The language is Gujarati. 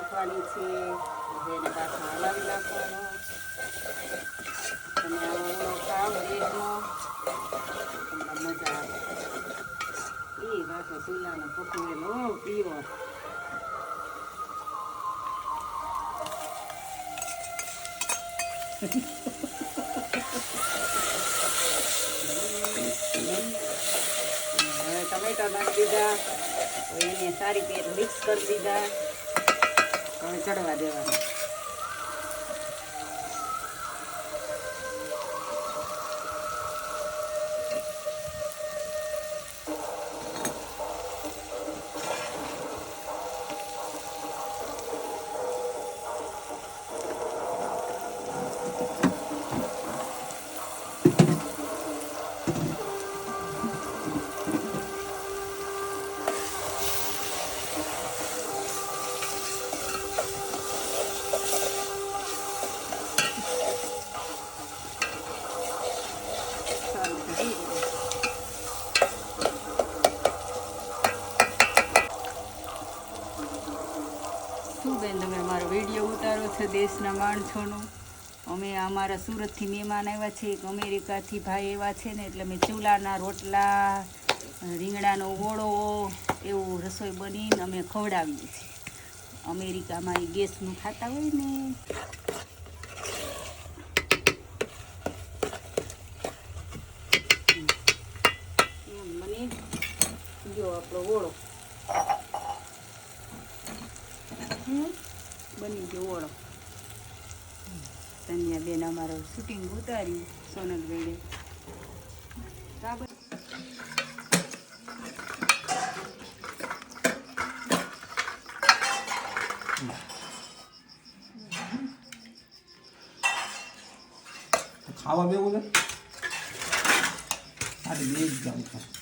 નાખવાની છે. એને પાછા હલાવી નાખવાનો અને આવો ખાવ દેશનો તમને મજા આવે. એ પાછો ચૂલાનો પકવેલો પીવો. હવે ટમેટા નાખી દીધા. એને સારી રીતે મિક્સ કરી દીધા. હવે ચડવા દેવાના. શું બેન તમે અમારો વિડીયો ઉતારો છો દેશના માણસોનો? અમે અમારા સુરતથી મહેમાન આવ્યા છે, એક અમેરિકાથી ભાઈ એવા છે ને, એટલે મેં ચૂલાના રોટલા, રીંગણાનો ઓળો એવું રસોઈ બનીને અમે ખવડાવીએ છીએ. અમેરિકામાં એ ગેસનું ખાતા હોય ને. એમ બની જો આપણો ઓળો બની ગયો ઓળો. તન્યા બેન અમારો શૂટિંગ ઉતાર્યું સોનલબેને. ખાવા બેવું છે. આજે બે જ જાઉં છું.